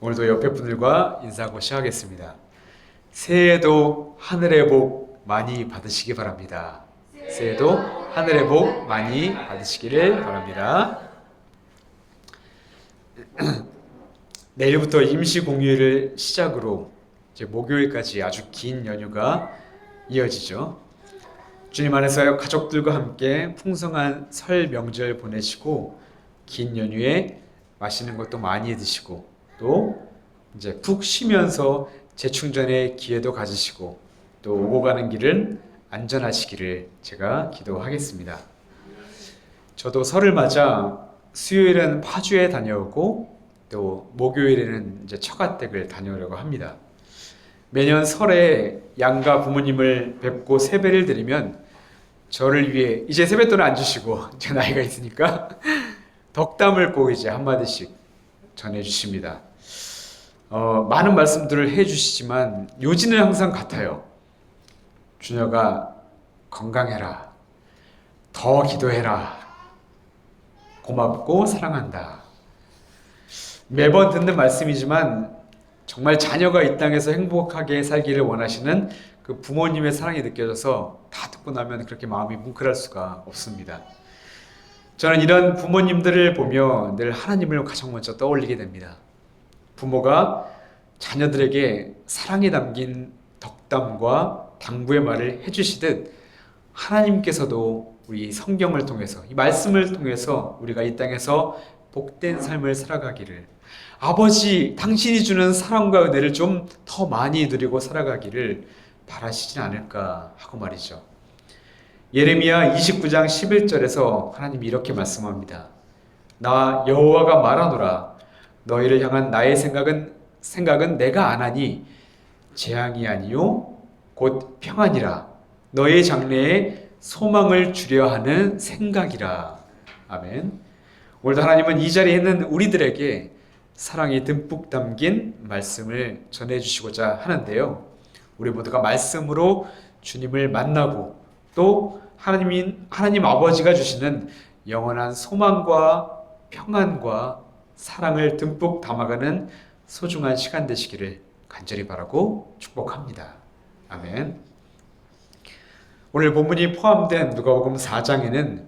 오늘도 옆에 분들과 인사하고 시작하겠습니다. 새해에도 하늘의 복 많이 받으시기 바랍니다. 새해에도 하늘의 복 많이 받으시기를 바랍니다. 내일부터 임시 공휴일을 시작으로 이제 목요일까지 아주 긴 연휴가 이어지죠. 주님 안에서 가족들과 함께 풍성한 설 명절 보내시고 긴 연휴에 맛있는 것도 많이 드시고 또 이제 푹 쉬면서 재충전의 기회도 가지시고 또 오고 가는 길은 안전하시기를 제가 기도하겠습니다. 저도 설을 맞아 수요일은 파주에 다녀오고 또 목요일에는 이제 처가댁을 다녀오려고 합니다. 매년 설에 양가 부모님을 뵙고 세배를 드리면 저를 위해 이제 세뱃돈을 안 주시고 제 나이가 있으니까 덕담을 꼭 이제 한마디씩 전해주십니다. 많은 말씀들을 해주시지만 요지는 항상 같아요. 주녀가 건강해라, 더 기도해라, 고맙고 사랑한다. 매번 듣는 말씀이지만 정말 자녀가 이 땅에서 행복하게 살기를 원하시는 그 부모님의 사랑이 느껴져서 다 듣고 나면 그렇게 마음이 뭉클할 수가 없습니다. 저는 이런 부모님들을 보며 늘 하나님을 가장 먼저 떠올리게 됩니다. 부모가 자녀들에게 사랑이 담긴 덕담과 당부의 말을 해주시듯 하나님께서도 우리 성경을 통해서 이 말씀을 통해서 우리가 이 땅에서 복된 삶을 살아가기를, 아버지 당신이 주는 사랑과 은혜를 좀 더 많이 누리고 살아가기를 바라시진 않을까 하고 말이죠. 예레미야 29장 11절에서 하나님이 이렇게 말씀합니다. 나 여호와가 말하노라. 너희를 향한 나의 생각은 내가 아나니 재앙이 아니요 곧 평안이라. 너의 장래에 소망을 주려 하는 생각이라. 아멘. 오늘도 하나님은 이 자리에 있는 우리들에게 사랑이 듬뿍 담긴 말씀을 전해주시고자 하는데요. 우리 모두가 말씀으로 주님을 만나고 또 하나님 아버지가 주시는 영원한 소망과 평안과 사랑을 듬뿍 담아가는 소중한 시간 되시기를 간절히 바라고 축복합니다. 아멘. 오늘 본문이 포함된 누가복음 4장에는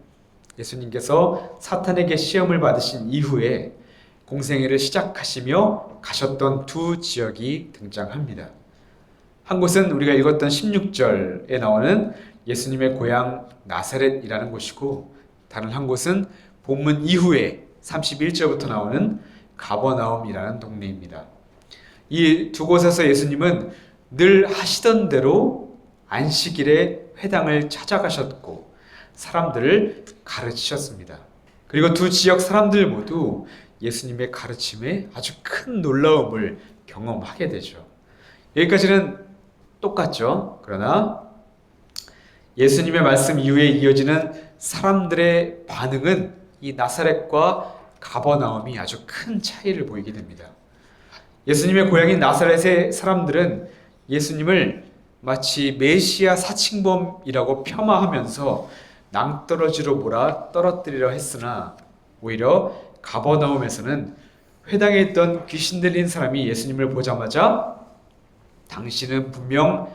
예수님께서 사탄에게 시험을 받으신 이후에 공생애를 시작하시며 가셨던 두 지역이 등장합니다. 한 곳은 우리가 읽었던 16절에 나오는 예수님의 고향 나사렛이라는 곳이고, 다른 한 곳은 본문 이후에 31절부터 나오는 가버나움이라는 동네입니다. 이 두 곳에서 예수님은 늘 하시던 대로 안식일에 회당을 찾아가셨고 사람들을 가르치셨습니다. 그리고 두 지역 사람들 모두 예수님의 가르침에 아주 큰 놀라움을 경험하게 되죠. 여기까지는 똑같죠. 그러나 예수님의 말씀 이후에 이어지는 사람들의 반응은 이 나사렛과 가버나움이 아주 큰 차이를 보이게 됩니다. 예수님의 고향인 나사렛의 사람들은 예수님을 마치 메시아 사칭범이라고 폄하하면서 낭떠러지로 몰아 떨어뜨리려 했으나, 오히려 가버나움에서는 회당에 있던 귀신 들린 사람이 예수님을 보자마자 당신은 분명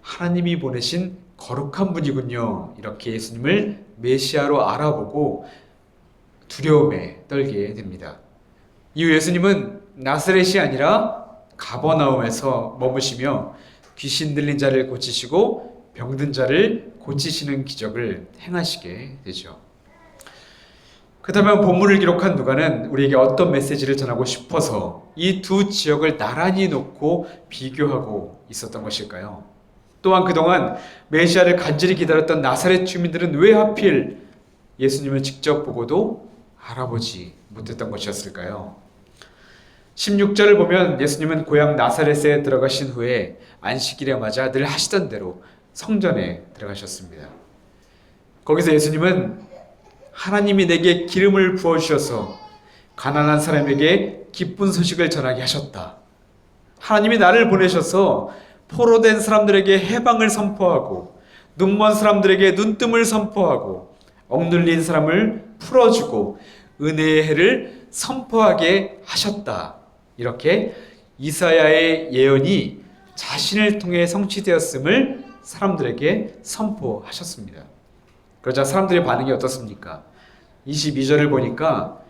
하나님이 보내신 거룩한 분이군요, 이렇게 예수님을 메시아로 알아보고 두려움에 떨게 됩니다. 이후 예수님은 나사렛이 아니라 가버나움에서 머무시며 귀신 들린 자를 고치시고 병든 자를 고치시는 기적을 행하시게 되죠. 그렇다면 본문을 기록한 누가는 우리에게 어떤 메시지를 전하고 싶어서 이 두 지역을 나란히 놓고 비교하고 있었던 것일까요? 또한 그동안 메시아를 간절히 기다렸던 나사렛 주민들은 왜 하필 예수님을 직접 보고도 알아보지 못했던 것이었을까요? 16절을 보면 예수님은 고향 나사렛에 들어가신 후에 안식일에 맞아 늘 하시던 대로 성전에 들어가셨습니다. 거기서 예수님은 하나님이 내게 기름을 부어주셔서 가난한 사람에게 기쁜 소식을 전하게 하셨다. 하나님이 나를 보내셔서 포로된 사람들에게 해방을 선포하고 눈먼 사람들에게 눈뜸을 선포하고 억눌린 사람을 풀어주고 은혜의 해를 선포하게 하셨다. 이렇게 이사야의 예언이 자신을 통해 성취되었음을 사람들에게 선포하셨습니다. 그러자 사람들의 반응이 어떻습니까? 22절을 보니까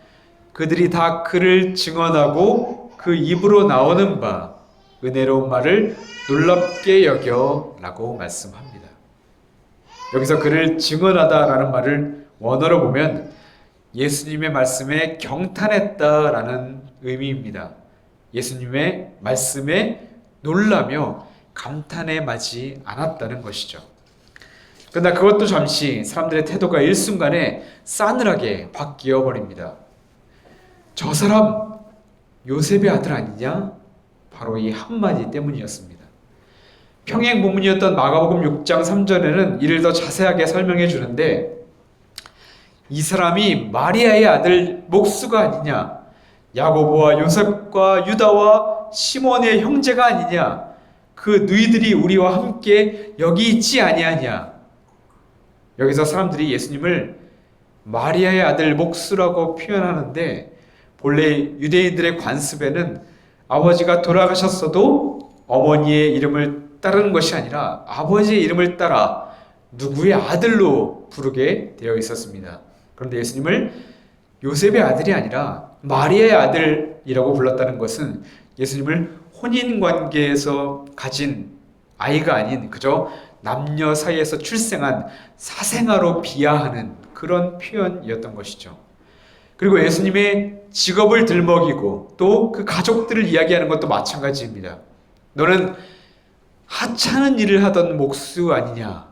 그들이 다 그를 증언하고 그 입으로 나오는 바 은혜로운 말을 놀랍게 여겨 라고 말씀합니다. 여기서 그를 증언하다라는 말을 원어로 보면 예수님의 말씀에 경탄했다라는 의미입니다. 예수님의 말씀에 놀라며 감탄에 마지 않았다는 것이죠. 그러나 그것도 잠시 사람들의 태도가 일순간에 싸늘하게 바뀌어 버립니다. 저 사람 요셉의 아들 아니냐? 바로 이 한마디 때문이었습니다. 평행 본문이었던 마가복음 6장 3절에는 이를 더 자세하게 설명해 주는데 이 사람이 마리아의 아들 목수가 아니냐? 야고보와 요셉과 유다와 시몬의 형제가 아니냐? 그 너희들이 우리와 함께 여기 있지 아니하냐? 여기서 사람들이 예수님을 마리아의 아들 목수라고 표현하는데 본래 유대인들의 관습에는 아버지가 돌아가셨어도 어머니의 이름을 따르는 것이 아니라 아버지의 이름을 따라 누구의 아들로 부르게 되어 있었습니다. 그런데 예수님을 요셉의 아들이 아니라 마리아의 아들이라고 불렀다는 것은 예수님을 혼인관계에서 가진 아이가 아닌 그저 남녀 사이에서 출생한 사생아로 비하하는 그런 표현이었던 것이죠. 그리고 예수님의 직업을 들먹이고 또 그 가족들을 이야기하는 것도 마찬가지입니다. 너는 하찮은 일을 하던 목수 아니냐?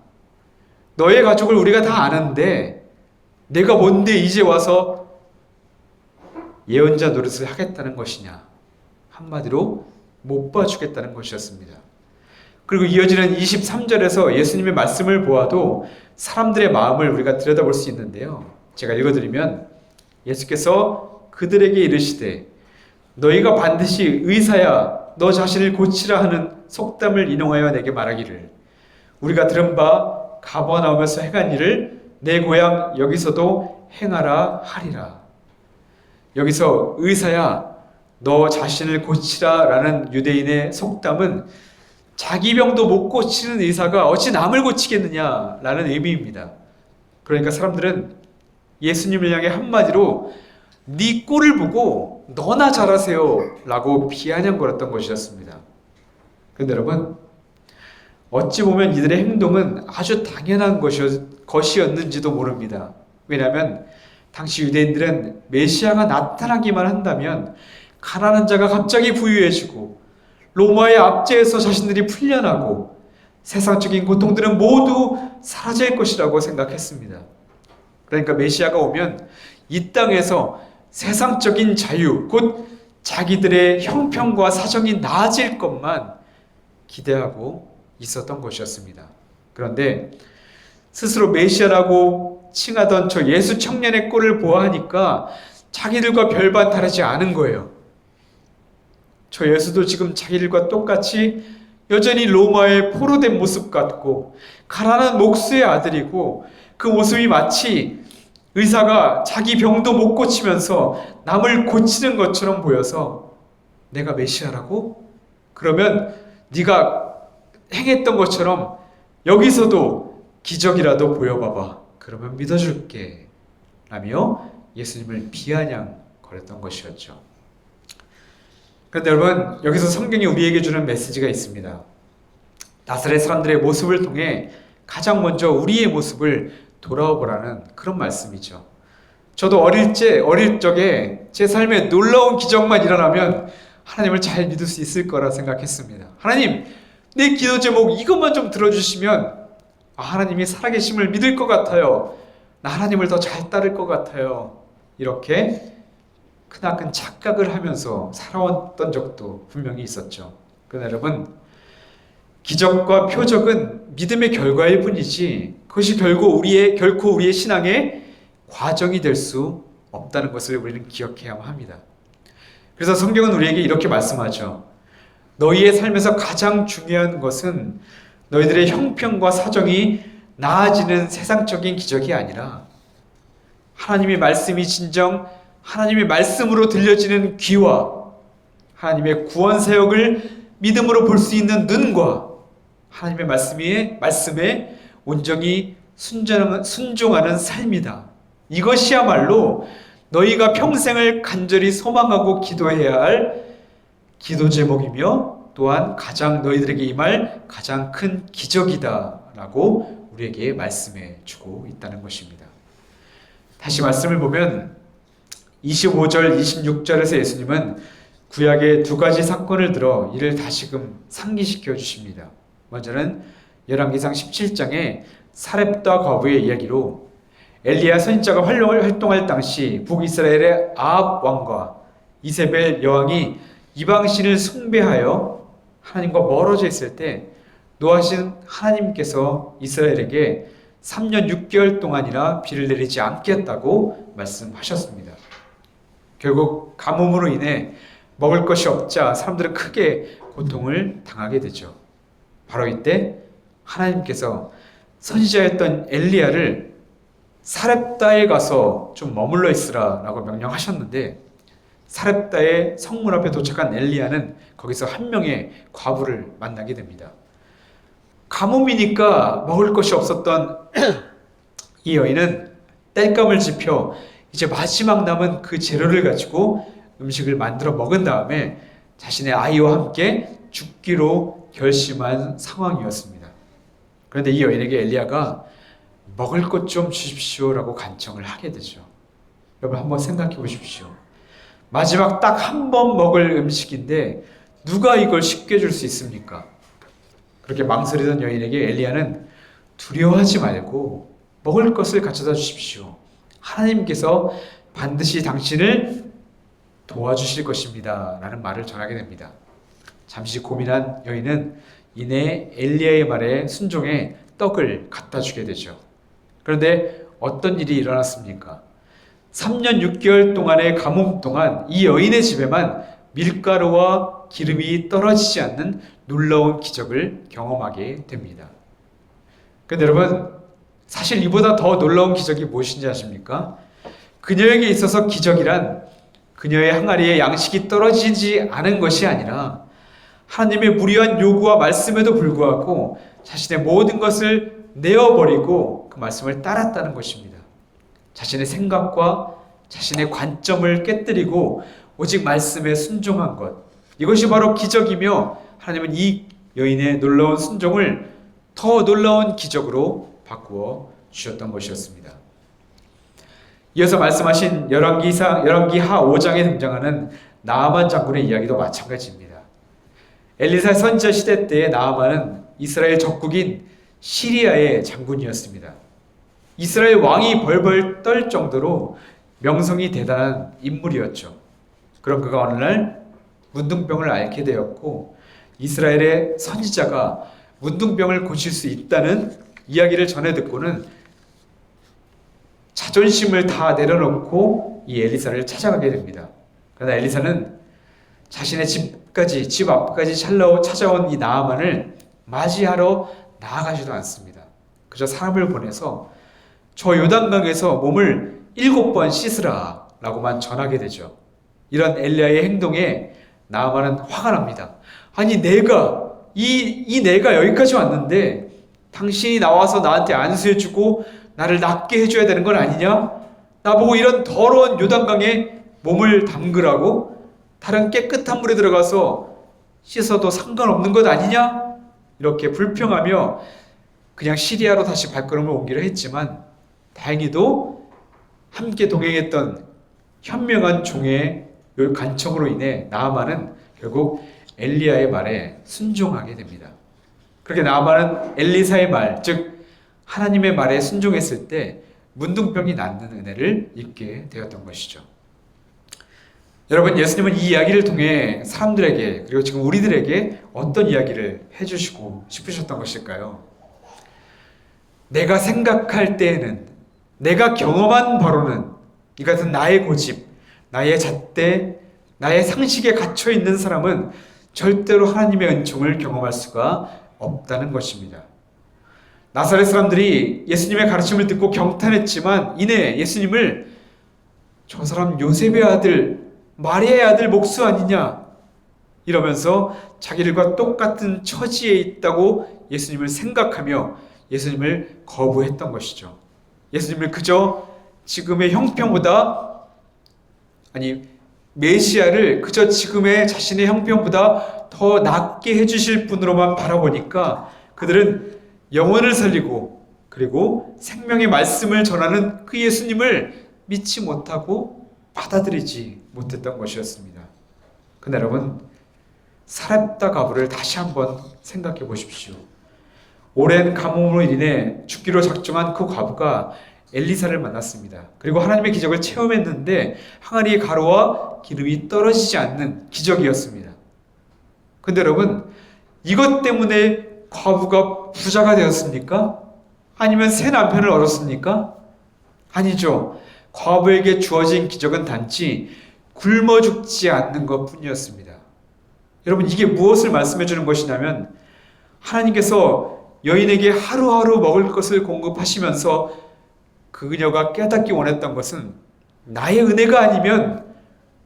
너의 가족을 우리가 다 아는데 내가 뭔데 이제 와서 예언자 노릇을 하겠다는 것이냐? 한마디로 못 봐주겠다는 것이었습니다. 그리고 이어지는 23절에서 예수님의 말씀을 보아도 사람들의 마음을 우리가 들여다볼 수 있는데요. 제가 읽어드리면 예수께서 그들에게 이르시되 너희가 반드시 의사야 너 자신을 고치라 하는 속담을 인용하여 내게 말하기를 우리가 들은 바 가버나움에서 행한 일을 내 고향 여기서도 행하라 하리라. 여기서 의사야 너 자신을 고치라 라는 유대인의 속담은 자기 병도 못 고치는 의사가 어찌 남을 고치겠느냐 라는 의미입니다. 그러니까 사람들은 예수님을 향해 한마디로 네 꼴을 보고 너나 잘하세요 라고 비아냥거렸던 것이었습니다. 그런데 여러분 어찌 보면 이들의 행동은 아주 당연한 것이었는지도 모릅니다. 왜냐하면 당시 유대인들은 메시아가 나타나기만 한다면 가난한 자가 갑자기 부유해지고 로마의 압제에서 자신들이 풀려나고 세상적인 고통들은 모두 사라질 것이라고 생각했습니다. 그러니까 메시아가 오면 이 땅에서 세상적인 자유, 곧 자기들의 형편과 사정이 나아질 것만 기대하고 있었던 것이었습니다. 그런데 스스로 메시아라고 칭하던 저 예수 청년의 꼴을 보아하니까 자기들과 별반 다르지 않은 거예요. 저 예수도 지금 자기들과 똑같이 여전히 로마의 포로된 모습 같고 가난한 목수의 아들이고 그 모습이 마치 의사가 자기 병도 못 고치면서 남을 고치는 것처럼 보여서 내가 메시아라고? 그러면 네가 행했던 것처럼 여기서도 기적이라도 보여봐봐. 그러면 믿어줄게. 라며 예수님을 비아냥거렸던 것이었죠. 그런데 여러분 여기서 성경이 우리에게 주는 메시지가 있습니다. 나사렛 사람들의 모습을 통해 가장 먼저 우리의 모습을 돌아보라는 그런 말씀이죠. 저도 어릴 적에 제 삶에 놀라운 기적만 일어나면 하나님을 잘 믿을 수 있을 거라 생각했습니다. 하나님, 내 기도 제목 이것만 좀 들어주시면 하나님이 살아계심을 믿을 것 같아요. 나 하나님을 더 잘 따를 것 같아요. 이렇게 크나큰 착각을 하면서 살아왔던 적도 분명히 있었죠. 그러나 여러분, 기적과 표적은 믿음의 결과일 뿐이지 그것이 결코 우리의 신앙의 과정이 될 수 없다는 것을 우리는 기억해야 합니다. 그래서 성경은 우리에게 이렇게 말씀하죠. 너희의 삶에서 가장 중요한 것은 너희들의 형편과 사정이 나아지는 세상적인 기적이 아니라 하나님의 말씀이 진정 하나님의 말씀으로 들려지는 귀와 하나님의 구원 사역을 믿음으로 볼 수 있는 눈과 하나님의 말씀에 온전히 순종하는 삶이다. 이것이야말로 너희가 평생을 간절히 소망하고 기도해야 할 기도 제목이며 또한 가장 너희들에게 임할 가장 큰 기적이다 라고 우리에게 말씀해 주고 있다는 것입니다. 다시 말씀을 보면 25절 26절에서 예수님은 구약의 두 가지 사건을 들어 이를 다시금 상기시켜 주십니다. 먼저는 열왕기상 17장의 사렙과 과부의 이야기로 엘리야 선지자가 활동할 당시 북이스라엘의 아합 왕과 이세벨 여왕이 이방신을 숭배하여 하나님과 멀어져 있을 때 노하신 하나님께서 이스라엘에게 3년 6개월 동안이나 비를 내리지 않겠다고 말씀하셨습니다. 결국 가뭄으로 인해 먹을 것이 없자 사람들은 크게 고통을 당하게 되죠. 바로 이때 하나님께서 선지자였던 엘리야를 사렙다에 가서 좀 머물러 있으라 라고 명령하셨는데 사렙다의 성문 앞에 도착한 엘리야는 거기서 한 명의 과부를 만나게 됩니다. 가뭄이니까 먹을 것이 없었던 이 여인은 땔감을 짚어 이제 마지막 남은 그 재료를 가지고 음식을 만들어 먹은 다음에 자신의 아이와 함께 죽기로 결심한 상황이었습니다. 그런데 이 여인에게 엘리야가 먹을 것 좀 주십시오라고 간청을 하게 되죠. 여러분 한번 생각해 보십시오. 마지막 딱 한 번 먹을 음식인데 누가 이걸 쉽게 줄 수 있습니까? 그렇게 망설이던 여인에게 엘리야는 두려워하지 말고 먹을 것을 가져다 주십시오. 하나님께서 반드시 당신을 도와주실 것입니다. 라는 말을 전하게 됩니다. 잠시 고민한 여인은 이내 엘리야의 말에 순종해 떡을 갖다 주게 되죠. 그런데 어떤 일이 일어났습니까? 3년 6개월 동안의 가뭄 동안 이 여인의 집에만 밀가루와 기름이 떨어지지 않는 놀라운 기적을 경험하게 됩니다. 그런데 여러분, 사실 이보다 더 놀라운 기적이 무엇인지 아십니까? 그녀에게 있어서 기적이란 그녀의 항아리에 양식이 떨어지지 않은 것이 아니라 하나님의 무리한 요구와 말씀에도 불구하고 자신의 모든 것을 내어버리고 그 말씀을 따랐다는 것입니다. 자신의 생각과 자신의 관점을 깨뜨리고 오직 말씀에 순종한 것. 이것이 바로 기적이며 하나님은 이 여인의 놀라운 순종을 더 놀라운 기적으로 바꾸어 주셨던 것이었습니다. 이어서 말씀하신 열왕기하 5장에 등장하는 나아만 장군의 이야기도 마찬가지입니다. 엘리사 선지자 시대 때의 나아만은 이스라엘 적국인 시리아의 장군이었습니다. 이스라엘 왕이 벌벌 떨 정도로 명성이 대단한 인물이었죠. 그런 그가 어느 날 문둥병을 앓게 되었고 이스라엘의 선지자가 문둥병을 고칠 수 있다는 이야기를 전해 듣고는 자존심을 다 내려놓고 이 엘리사를 찾아가게 됩니다. 그러나 엘리사는 자신의 집 앞까지 찾아온 이 나아만을 맞이하러 나아가지도 않습니다. 그저 사람을 보내서 저 요단강에서 몸을 7번 씻으라 라고만 전하게 되죠. 이런 엘리야의 행동에 나아만은 화가 납니다. 아니 내가 여기까지 왔는데 당신이 나와서 나한테 안수해주고 나를 낫게 해줘야 되는 건 아니냐? 나보고 이런 더러운 요단강에 몸을 담그라고? 다른 깨끗한 물에 들어가서 씻어도 상관없는 것 아니냐? 이렇게 불평하며 그냥 시리아로 다시 발걸음을 옮기려 했지만 다행히도 함께 동행했던 현명한 종의 간청으로 인해 나아만은 결국 엘리야의 말에 순종하게 됩니다. 그렇게 나아만은 엘리사의 말, 즉 하나님의 말에 순종했을 때 문둥병이 낫는 은혜를 입게 되었던 것이죠. 여러분, 예수님은 이 이야기를 통해 사람들에게 그리고 지금 우리들에게 어떤 이야기를 해주시고 싶으셨던 것일까요? 내가 생각할 때에는, 내가 경험한 바로는 이 같은 나의 고집, 나의 잣대, 나의 상식에 갇혀있는 사람은 절대로 하나님의 은총을 경험할 수가 없다는 것입니다. 나사렛 사람들이 예수님의 가르침을 듣고 경탄했지만 이내 예수님을 저 사람 요셉의 아들, 마리아의 아들 목수 아니냐? 이러면서 자기들과 똑같은 처지에 있다고 예수님을 생각하며 예수님을 거부했던 것이죠. 예수님을 그저 지금의 형편보다, 아니 메시아를 그저 지금의 자신의 형편보다 더 낫게 해주실 분으로만 바라보니까 그들은 영혼을 살리고 그리고 생명의 말씀을 전하는 그 예수님을 믿지 못하고 받아들이지 못했던 것이었습니다. 근데 여러분, 사렙다 가부를 다시 한번 생각해 보십시오. 오랜 가뭄으로 인해 죽기로 작정한 그 과부가 엘리사를 만났습니다. 그리고 하나님의 기적을 체험했는데 항아리의 가루와 기름이 떨어지지 않는 기적이었습니다. 근데 여러분, 이것 때문에 과부가 부자가 되었습니까? 아니면 새 남편을 얻었습니까? 아니죠. 과부에게 주어진 기적은 단지 굶어 죽지 않는 것 뿐이었습니다. 여러분, 이게 무엇을 말씀해 주는 것이냐면 하나님께서 여인에게 하루하루 먹을 것을 공급하시면서 그녀가 깨닫기 원했던 것은 나의 은혜가 아니면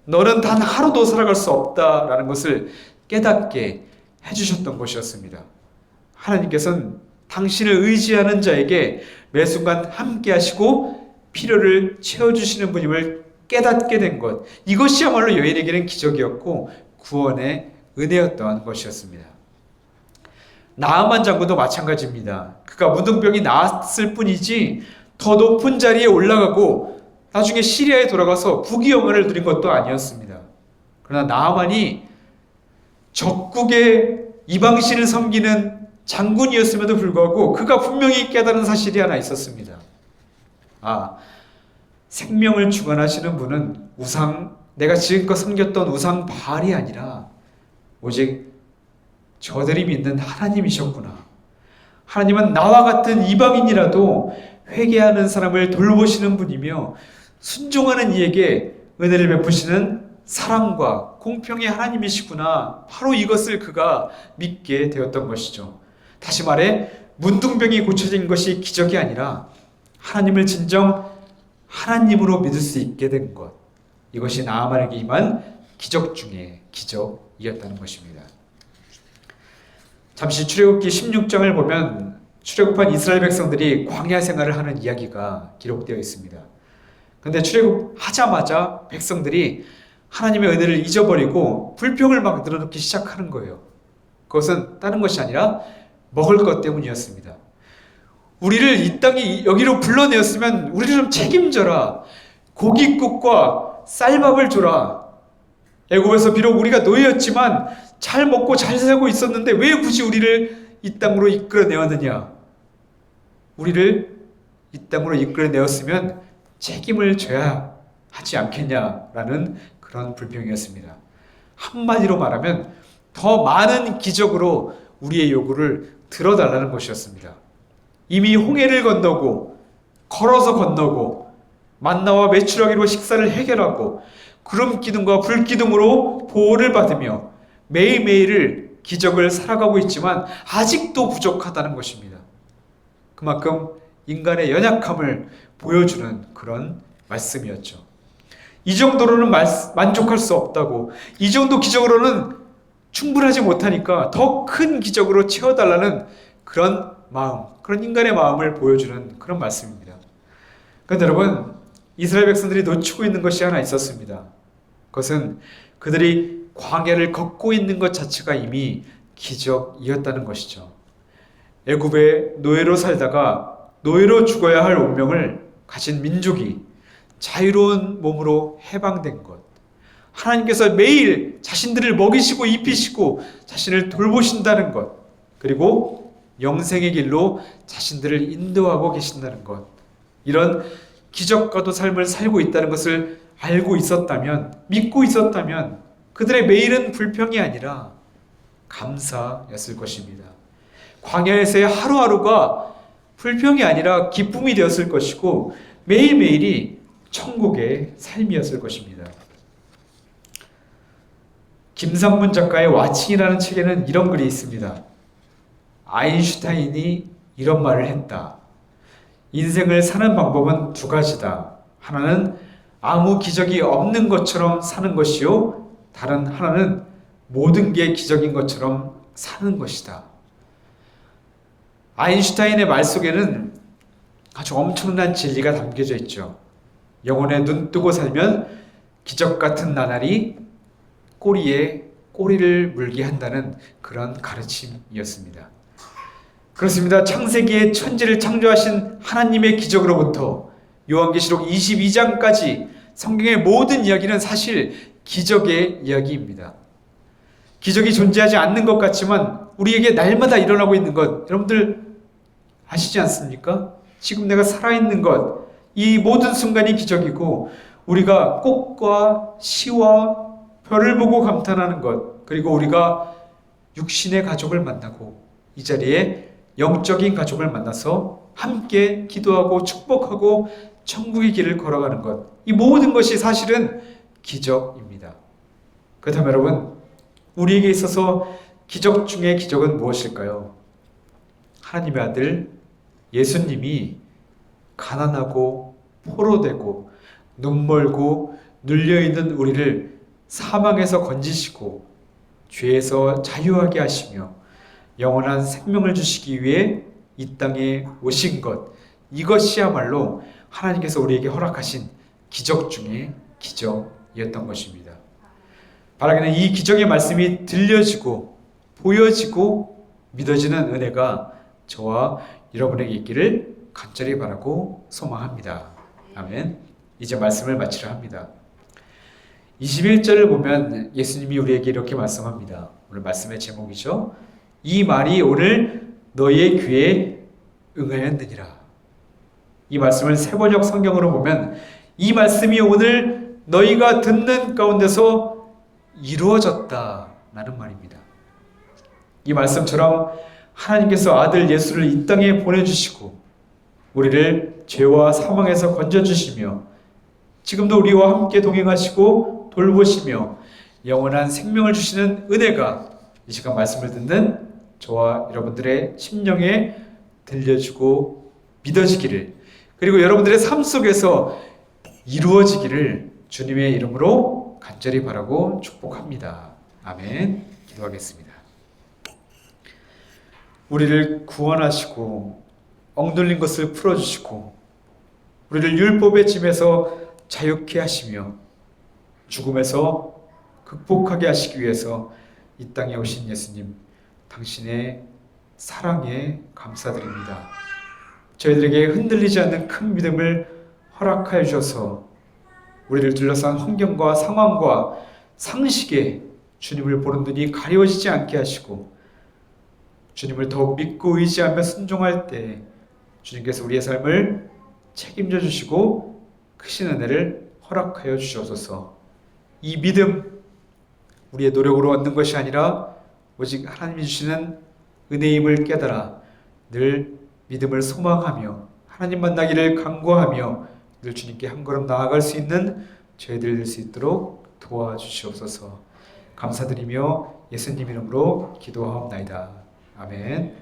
너는 단 하루도 살아갈 수 없다라는 것을 깨닫게 해주셨던 것이었습니다. 하나님께서는 당신을 의지하는 자에게 매 순간 함께 하시고 필요를 채워주시는 분임을 깨닫게 된 것, 이것이야말로 여인에게는 기적이었고 구원의 은혜였던 것이었습니다. 나아만 장군도 마찬가지입니다. 그가 문둥병이 나았을 뿐이지 더 높은 자리에 올라가고 나중에 시리아에 돌아가서 부귀영화를 누린 것도 아니었습니다. 그러나 나아만이 적국의 이방신을 섬기는 장군이었음에도 불구하고 그가 분명히 깨달은 사실이 하나 있었습니다. 생명을 주관하시는 분은 내가 지금껏 섬겼던 우상 바알이 아니라 오직 저들이 믿는 하나님이셨구나. 하나님은 나와 같은 이방인이라도 회개하는 사람을 돌보시는 분이며 순종하는 이에게 은혜를 베푸시는 사랑과 공평의 하나님이시구나. 바로 이것을 그가 믿게 되었던 것이죠. 다시 말해 문둥병이 고쳐진 것이 기적이 아니라 하나님을 진정 하나님으로 믿을 수 있게 된 것, 이것이 나아만에게 임한 기적 중에 기적이었다는 것입니다. 잠시 출애굽기 16장을 보면 출애굽한 이스라엘 백성들이 광야 생활을 하는 이야기가 기록되어 있습니다. 그런데 출애굽하자마자 백성들이 하나님의 은혜를 잊어버리고 불평을 막 늘어놓기 시작하는 거예요. 그것은 다른 것이 아니라 먹을 것 때문이었습니다. 우리를 이 땅에 여기로 불러내었으면 우리를 좀 책임져라. 고깃국과 쌀밥을 줘라. 애굽에서 비록 우리가 노예였지만 잘 먹고 잘 살고 있었는데 왜 굳이 우리를 이 땅으로 이끌어내었느냐. 우리를 이 땅으로 이끌어내었으면 책임을 져야 하지 않겠냐라는 그런 불평이었습니다. 한마디로 말하면 더 많은 기적으로 우리의 요구를 들어달라는 것이었습니다. 이미 홍해를 건너고 걸어서 건너고 만나와 메추라기로 식사를 해결하고 구름 기둥과 불 기둥으로 보호를 받으며 매일매일을 기적을 살아가고 있지만 아직도 부족하다는 것입니다. 그만큼 인간의 연약함을 보여주는 그런 말씀이었죠. 이 정도로는 만족할 수 없다고, 이 정도 기적으로는 충분하지 못하니까 더 큰 기적으로 채워달라는 그런 마음, 그런 인간의 마음을 보여주는 그런 말씀입니다. 그런데 여러분, 이스라엘 백성들이 놓치고 있는 것이 하나 있었습니다. 그것은 그들이 광야를 걷고 있는 것 자체가 이미 기적이었다는 것이죠. 애굽의 노예로 살다가 노예로 죽어야 할 운명을 가진 민족이 자유로운 몸으로 해방된 것, 하나님께서 매일 자신들을 먹이시고 입히시고 자신을 돌보신다는 것, 그리고 영생의 길로 자신들을 인도하고 계신다는 것, 이런 기적과도 삶을 살고 있다는 것을 알고 있었다면, 믿고 있었다면 그들의 매일은 불평이 아니라 감사였을 것입니다. 광야에서의 하루하루가 불평이 아니라 기쁨이 되었을 것이고 매일매일이 천국의 삶이었을 것입니다. 김상문 작가의 와칭이라는 책에는 이런 글이 있습니다. 아인슈타인이 이런 말을 했다. 인생을 사는 방법은 두 가지다. 하나는 아무 기적이 없는 것처럼 사는 것이요, 다른 하나는 모든 게 기적인 것처럼 사는 것이다. 아인슈타인의 말 속에는 아주 엄청난 진리가 담겨져 있죠. 영혼에 눈 뜨고 살면 기적 같은 나날이 꼬리에 꼬리를 물게 한다는 그런 가르침이었습니다. 그렇습니다. 창세기에 천지를 창조하신 하나님의 기적으로부터 요한계시록 22장까지 성경의 모든 이야기는 사실 기적의 이야기입니다. 기적이 존재하지 않는 것 같지만 우리에게 날마다 일어나고 있는 것, 여러분들 아시지 않습니까? 지금 내가 살아있는 것, 이 모든 순간이 기적이고 우리가 꽃과 시와 별을 보고 감탄하는 것, 그리고 우리가 육신의 가족을 만나고 이 자리에 영적인 가족을 만나서 함께 기도하고 축복하고 천국의 길을 걸어가는 것, 이 모든 것이 사실은 기적입니다. 그렇다면 여러분, 우리에게 있어서 기적 중의 기적은 무엇일까요? 하나님의 아들 예수님이 가난하고 포로되고 눈멀고 눌려있는 우리를 사망에서 건지시고 죄에서 자유하게 하시며 영원한 생명을 주시기 위해 이 땅에 오신 것, 이것이야말로 하나님께서 우리에게 허락하신 기적 중에 기적이었던 것입니다. 바라기는 이 기적의 말씀이 들려지고 보여지고 믿어지는 은혜가 저와 여러분에게 있기를 간절히 바라고 소망합니다. 아멘. 이제 말씀을 마치려 합니다. 21절을 보면 예수님이 우리에게 이렇게 말씀합니다. 오늘 말씀의 제목이죠. 이 말이 오늘 너희의 귀에 응하였느니라. 이 말씀을 세번역 성경으로 보면 이 말씀이 오늘 너희가 듣는 가운데서 이루어졌다라는 말입니다. 이 말씀처럼 하나님께서 아들 예수를 이 땅에 보내주시고 우리를 죄와 사망에서 건져주시며 지금도 우리와 함께 동행하시고 돌보시며 영원한 생명을 주시는 은혜가 이 시간 말씀을 듣는 저와 여러분들의 심령에 들려주고 믿어지기를, 그리고 여러분들의 삶 속에서 이루어지기를 주님의 이름으로 간절히 바라고 축복합니다. 아멘. 기도하겠습니다. 우리를 구원하시고 억눌린 것을 풀어주시고 우리를 율법의 짐에서 자유케 하시며 죽음에서 극복하게 하시기 위해서 이 땅에 오신 예수님, 당신의 사랑에 감사드립니다. 저희들에게 흔들리지 않는 큰 믿음을 허락하여 주셔서 우리를 둘러싼 환경과 상황과 상식에 주님을 보는 눈이 가려지지 않게 하시고 주님을 더욱 믿고 의지하며 순종할 때 주님께서 우리의 삶을 책임져 주시고 크신 은혜를 허락하여 주셔서 이 믿음, 우리의 노력으로 얻는 것이 아니라 오직 하나님이 주시는 은혜임을 깨달아 늘 믿음을 소망하며 하나님 만나기를 간구하며 늘 주님께 한 걸음 나아갈 수 있는 저희들 될 수 있도록 도와주시옵소서. 감사드리며 예수님 이름으로 기도하옵나이다. 아멘.